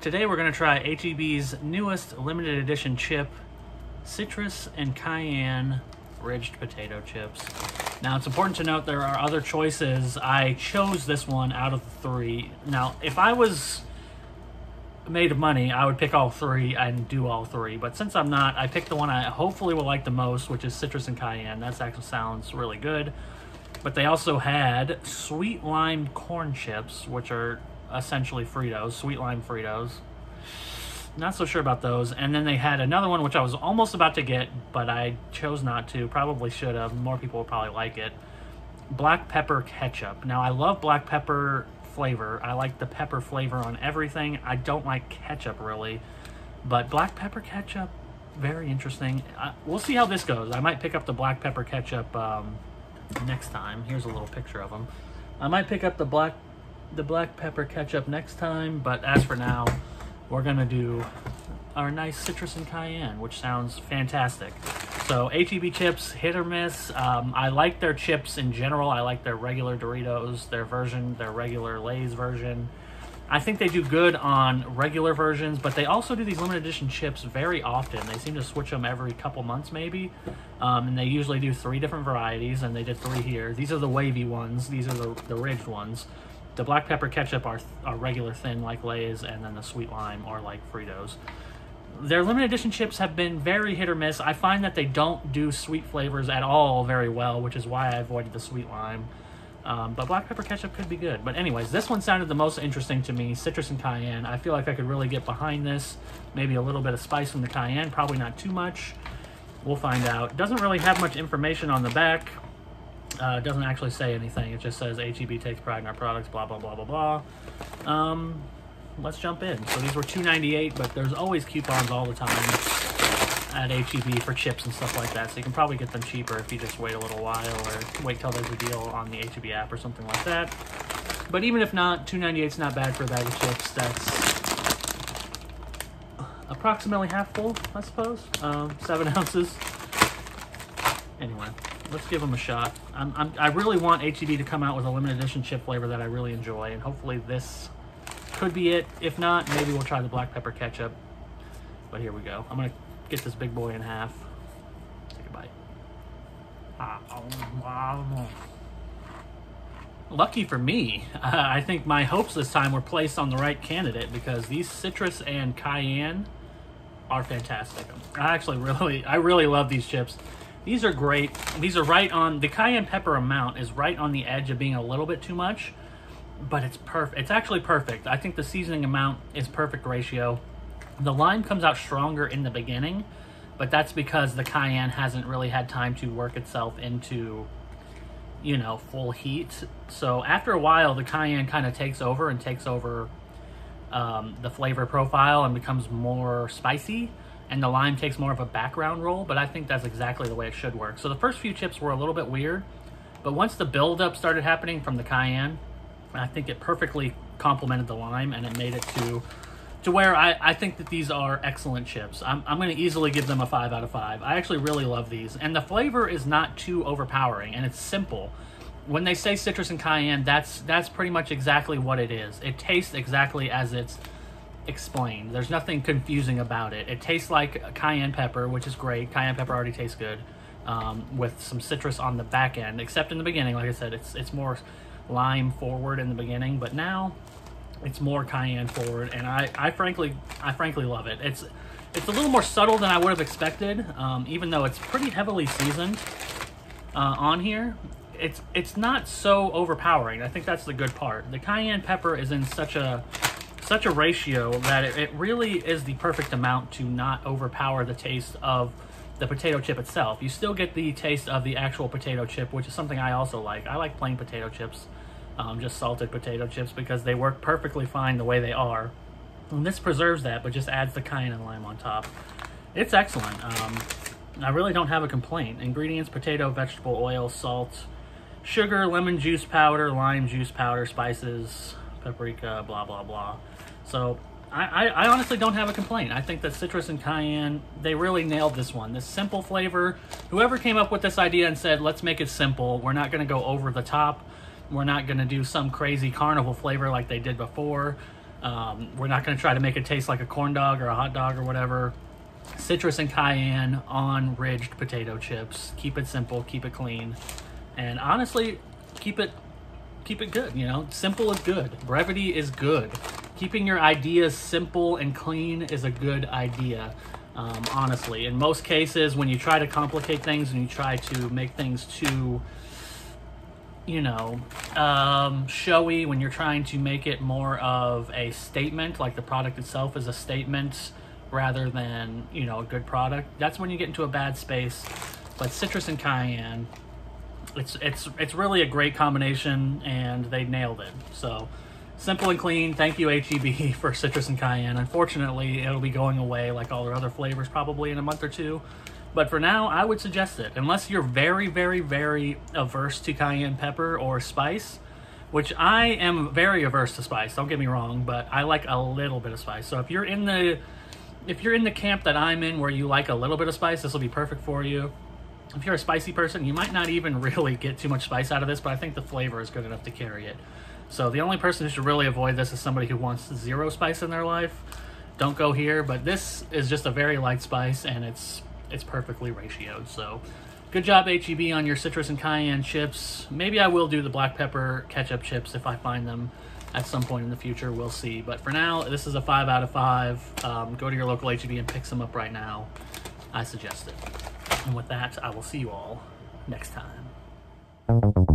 Today we're going to try HEB's newest limited edition chip, citrus and cayenne ridged potato chips. Now it's important to note there are other choices. I chose this one out of the three. Now if I was made of money, I would pick all three and do all three, but since I'm not, I picked the one I hopefully will like the most, which is citrus and cayenne. That actually sounds really good. But they also had sweet lime corn chips, which are essentially Fritos, sweet lime Fritos. Not so sure about those. And then they had another one which I was almost about to get, but I chose not to. Probably should have. More people would probably like it. Black pepper ketchup. Now I love black pepper flavor. I like the pepper flavor on everything. I don't like ketchup really, but black pepper ketchup, very interesting. We'll see how this goes. I might pick up the black pepper ketchup next time. Here's a little picture of them. I might pick up the black pepper ketchup next time, but as for now, we're gonna do our nice citrus and cayenne, which sounds fantastic. So HEB chips, hit or miss. I like their chips in general. I like their regular Doritos, their regular Lay's version. I think they do good on regular versions, but they also do these limited edition chips very often. They seem to switch them every couple months maybe, and they usually do 3 different varieties, and they did 3 here. These are the wavy ones. These are the ridged ones. The black pepper ketchup are regular thin like Lay's, and then the sweet lime are like Fritos. Their limited edition chips have been very hit or miss. I find that they don't do sweet flavors at all very well, which is why I avoided the sweet lime. But black pepper ketchup could be good. But anyways, this one sounded the most interesting to me, citrus and cayenne. I feel like I could really get behind this. Maybe a little bit of spice from the cayenne, probably not too much. We'll find out. Doesn't really have much information on the back. It doesn't actually say anything. It just says HEB takes pride in our products, blah, blah, blah, blah, blah. Let's jump in. So these were $2.98, but there's always coupons all the time at HEB for chips and stuff like that. So you can probably get them cheaper if you just wait a little while or wait till there's a deal on the HEB app or something like that. But even if not, $2.98 is not bad for a bag of chips. That's approximately half full, I suppose. 7 ounces. Anyway, let's give them a shot. I really want HEB to come out with a limited edition chip flavor that I really enjoy, and hopefully this could be it. If not, maybe we'll try the black pepper ketchup. But here we go. I'm gonna get this big boy in half. Take a bite. Lucky for me, I think my hopes this time were placed on the right candidate, because these citrus and cayenne are fantastic. I really love these chips. These are great. These are right on, the cayenne pepper amount is right on the edge of being a little bit too much, but it's perfect. It's actually perfect. I think the seasoning amount is perfect ratio. The lime comes out stronger in the beginning, but that's because the cayenne hasn't really had time to work itself into, you know, full heat. So after a while, the cayenne kind of takes over the flavor profile and becomes more spicy, and the lime takes more of a background role, but I think that's exactly the way it should work. So the first few chips were a little bit weird, but once the buildup started happening from the cayenne, I think it perfectly complemented the lime, and it made it to where I think that these are excellent chips. I'm going to easily give them a 5 out of 5. I actually really love these, and the flavor is not too overpowering, and it's simple. When they say citrus and cayenne, that's pretty much exactly what it is. It tastes exactly as it's explained. There's nothing confusing about it. It tastes like cayenne pepper, which is great. Cayenne pepper already tastes good, with some citrus on the back end, except in the beginning. Like I said, it's more lime forward in the beginning, but now it's more cayenne forward, and I frankly love it. It's a little more subtle than I would have expected, even though it's pretty heavily seasoned on here. It's not so overpowering. I think that's the good part. The cayenne pepper is in such a ratio that it really is the perfect amount to not overpower the taste of the potato chip itself. You still get the taste of the actual potato chip, which is something I also like. I like plain potato chips, just salted potato chips, because they work perfectly fine the way they are. And this preserves that, but just adds the cayenne and lime on top. It's excellent. I really don't have a complaint. Ingredients: potato, vegetable oil, salt, sugar, lemon juice powder, lime juice powder, spices, paprika, blah, blah, blah. So I honestly don't have a complaint. I think that citrus and cayenne, they really nailed this one. This simple flavor. Whoever came up with this idea and said, let's make it simple. We're not going to go over the top. We're not going to do some crazy carnival flavor like they did before. We're not going to try to make it taste like a corn dog or a hot dog or whatever. Citrus and cayenne on ridged potato chips. Keep it simple, keep it clean, and honestly, keep it good. You know, simple is good. Brevity is good. Keeping your ideas simple and clean is a good idea. Honestly, in most cases, when you try to complicate things and you try to make things too, you know, showy, when you're trying to make it more of a statement, like the product itself is a statement rather than, you know, a good product, that's when you get into a bad space. But citrus and cayenne, it's really a great combination, and they nailed it. So simple and clean. Thank you, HEB, for citrus and cayenne. Unfortunately, it'll be going away like all their other flavors probably in a month or two. But for now, I would suggest it. Unless you're very, very, very averse to cayenne pepper or spice, which I am very averse to spice, don't get me wrong, but I like a little bit of spice. So if you're in the camp that I'm in where you like a little bit of spice, this will be perfect for you. If you're a spicy person, you might not even really get too much spice out of this, but I think the flavor is good enough to carry it. So the only person who should really avoid this is somebody who wants zero spice in their life. Don't go here, but this is just a very light spice, and it's perfectly ratioed. So good job, HEB, on your citrus and cayenne chips. Maybe I will do the black pepper ketchup chips if I find them at some point in the future. We'll see. But for now, this is a 5 out of 5. Go to your local HEB and pick some up right now. I suggest it. And with that, I will see you all next time.